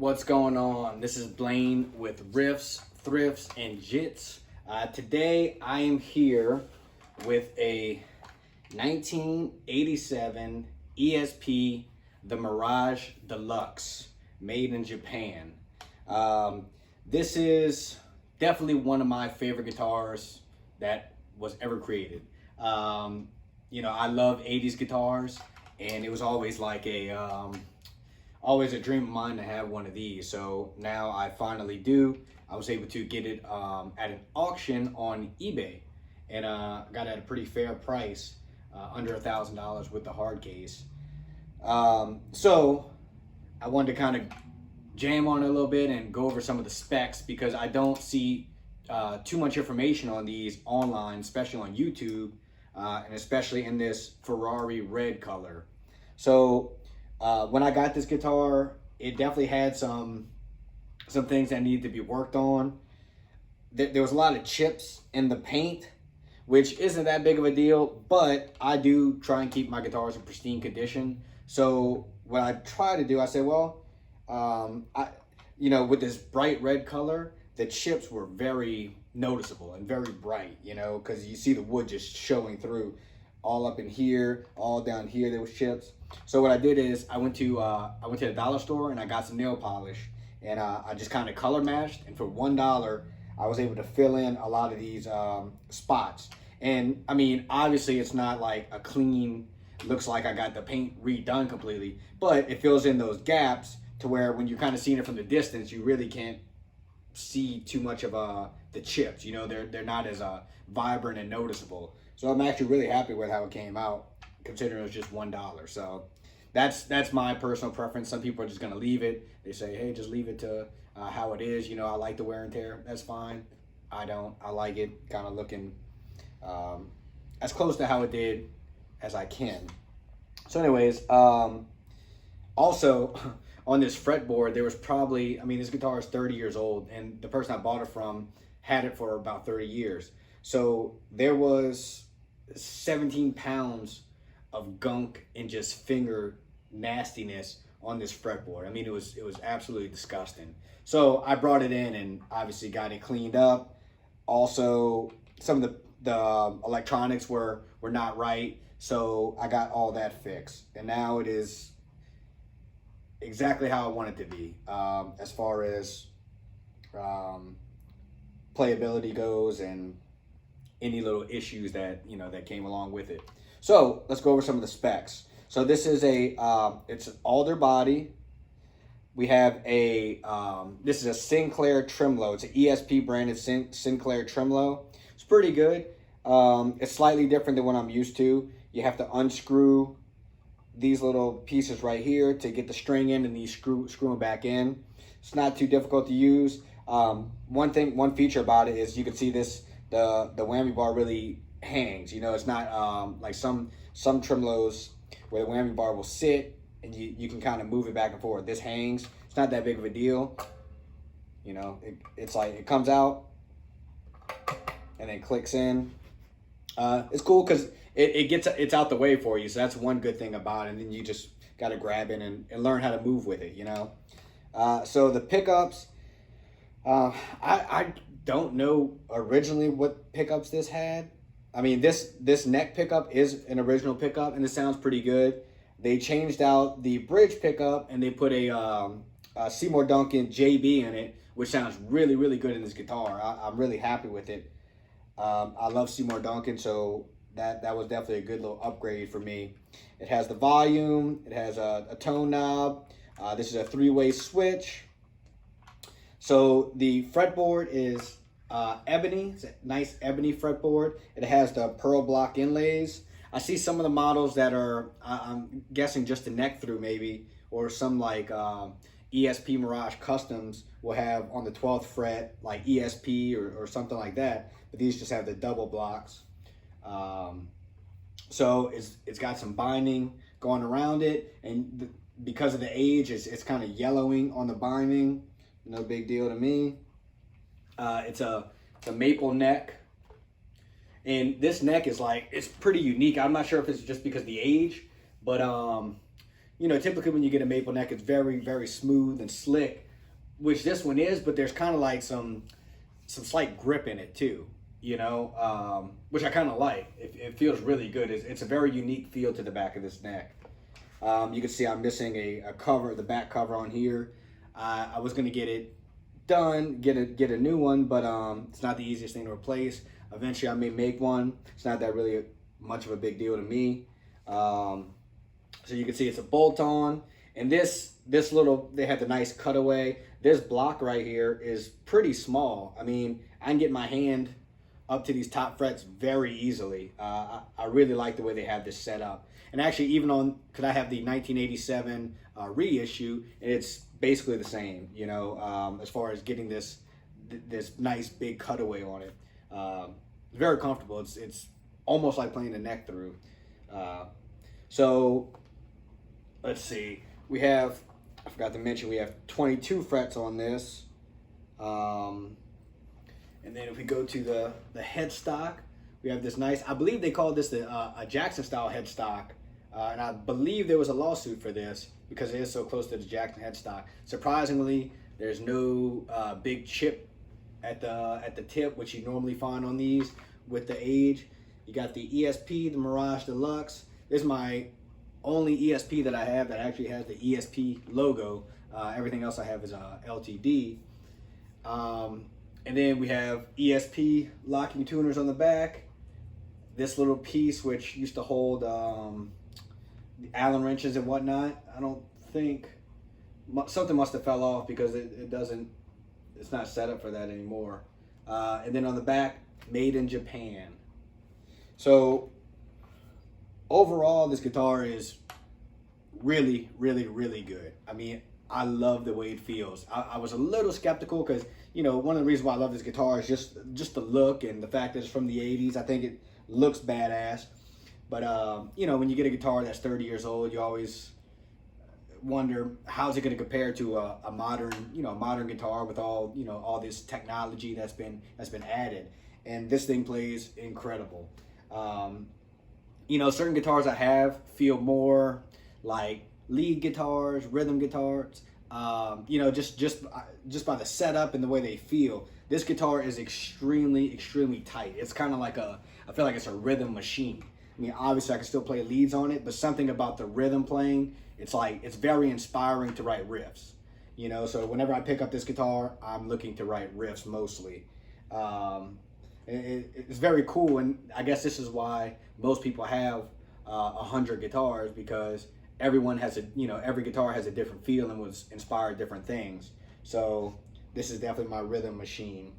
What's going on? This is Blaine with Riffs, Thrifts, and Jits. Today I am here with a 1987 ESP The Mirage Deluxe, made in Japan. This is definitely one of my favorite guitars that was ever created. I love 80s guitars, and it was always like always a dream of mine to have one of these. So now I finally do. I was able to get it at an auction on eBay, and got it at a pretty fair price, under $1,000 with the hard case. So I wanted to kind of jam on it a little bit and go over some of the specs, because I don't see too much information on these online, especially on YouTube, and especially in this Ferrari red color. So when I got this guitar, it definitely had some things that needed to be worked on. There was a lot of chips in the paint, which isn't that big of a deal, but I do try and keep my guitars in pristine condition. So what I try to do, I said, well, with this bright red color, the chips were very noticeable and very bright, because you see the wood just showing through. All up in here, all down here, there was chips. So what I did is I went to the dollar store and I got some nail polish, and I just kind of color matched. And for $1, I was able to fill in a lot of these spots. And I mean, obviously it's not like a clean, looks like I got the paint redone completely, but it fills in those gaps to where when you're kind of seeing it from the distance, you really can't see too much of the chips. They're not as vibrant and noticeable. So I'm actually really happy with how it came out, considering it was just $1. So that's my personal preference. Some people are just gonna leave it. They say, hey, just leave it to how it is. I like the wear and tear. That's fine. I don't. I like it kind of looking as close to how it did as I can. So anyways, also on this fretboard, there was probably, this guitar is 30 years old, and the person I bought it from had it for about 30 years. So there was 17 pounds of gunk and just finger nastiness on this fretboard. It was absolutely disgusting. So I brought it in and obviously got it cleaned up. Also, some of the electronics were not right, so I got all that fixed. And now it is exactly how I want it to be, as far as playability goes and any little issues that that came along with it. So let's go over some of the specs. So this is it's an alder body. We have this is a Sinclair Tremolo. It's an ESP branded Sinclair Tremolo. It's pretty good. It's slightly different than what I'm used to. You have to unscrew these little pieces right here to get the string in, and these screw them back in. It's not too difficult to use. One feature about it is you can see this, the whammy bar really hangs. It's not like some tremolos where the whammy bar will sit and you can kind of move it back and forth. This hangs. It's not that big of a deal. It's like it comes out and then clicks in. It's cool because it's out the way for you. So that's one good thing about it. And then you just got to grab it and learn how to move with it, So the pickups, I don't know originally what pickups this had. This neck pickup is an original pickup, and it sounds pretty good. They changed out the bridge pickup, and they put a Seymour Duncan JB in it, which sounds really, really good in this guitar. I'm really happy with it. I love Seymour Duncan, so that was definitely a good little upgrade for me. It has the volume. It has a tone knob. This is a 3-way switch. So the fretboard is ebony. It's a nice ebony fretboard. It has the pearl block inlays. I see some of the models that are, I'm guessing just a neck through maybe, or some like ESP Mirage Customs will have on the 12th fret like ESP or something like that. But these just have the double blocks. So it's got some binding going around it, and because of the age, it's kind of yellowing on the binding. No big deal to me. It's a maple neck, and this neck is it's pretty unique. I'm not sure if it's just because of the age, but typically when you get a maple neck, it's very, very smooth and slick. which this one is, but there's kind of like some slight grip in it too, you know, which I kind of like. It feels really good. It's a very unique feel to the back of this neck. You can see I'm missing a cover, the back cover on here. I was gonna get it done, get a new one, but it's not the easiest thing to replace. Eventually I may make one. It's not that really much of a big deal to me. So you can see it's a bolt on, and this little, they had the nice cutaway. This block right here is pretty small. I mean, I can get my hand up to these top frets very easily. I really like the way they have this set up. And actually, even on, because I have the 1987 reissue, and it's basically the same, you know, as far as getting this nice big cutaway on it. It's very comfortable. It's almost like playing the neck through. So let's see. We have, I forgot to mention, we have 22 frets on this. And then if we go to the headstock, we have this nice, I believe they called this a Jackson style headstock. And I believe there was a lawsuit for this because it is so close to the Jackson headstock. Surprisingly, there's no big chip at the tip, which you normally find on these with the age. You got the ESP, the Mirage Deluxe. This is my only ESP that I have that actually has the ESP logo. Everything else I have is LTD. And then we have ESP locking tuners on the back. This little piece, which used to hold Allen wrenches and whatnot. I don't think, something must have fell off because it doesn't, it's not set up for that anymore. And then on the back, made in Japan. So overall, this guitar is really, really, really good. I mean, I love the way it feels. I was a little skeptical because, you know, one of the reasons why I love this guitar is just the look and the fact that it's from the 80s. I think it looks badass. But, you know, when you get a guitar that's 30 years old, you always wonder, how's it going to compare to a modern guitar with all, you know, all this technology that's been added. And this thing plays incredible. You know, certain guitars I have feel more like lead guitars, rhythm guitars. You know, just by the setup and the way they feel. This guitar is extremely, extremely tight. It's kind of like I feel like it's a rhythm machine. I mean, obviously I can still play leads on it, but something about the rhythm playing, it's like, it's very inspiring to write riffs. You know, so whenever I pick up this guitar, I'm looking to write riffs mostly. It's very cool, and I guess this is why most people have 100 guitars, because everyone has every guitar has a different feel and was inspired different things. So this is definitely my rhythm machine.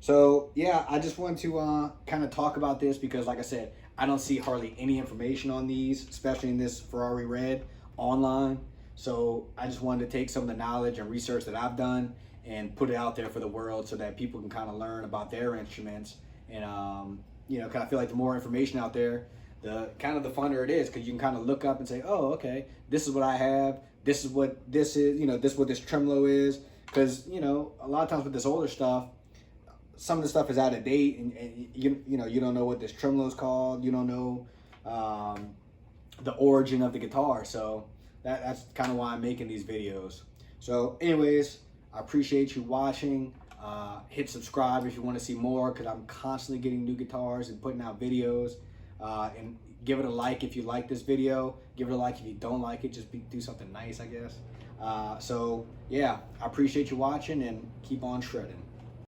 So yeah, I just wanted to kind of talk about this because, like I said, I don't see hardly any information on these, especially in this Ferrari Red, online. So I just wanted to take some of the knowledge and research that I've done and put it out there for the world so that people can kind of learn about their instruments. And you know, kind of feel like the more information out there, the funner it is, because you can kind of look up and say, oh, okay, this is what I have, this is what this is, you know, this is what this tremolo is. Because, you know, a lot of times with this older stuff, some of the stuff is out of date, and you know, you don't know what this tremolo is called, you don't know the origin of the guitar. So that's kind of why I'm making these videos. So anyways, I appreciate you watching. Hit subscribe if you want to see more, because I'm constantly getting new guitars and putting out videos. And give it a like if you like this video. Give it a like if you don't like it. Just do something nice, I guess. So yeah, I appreciate you watching, and keep on shredding.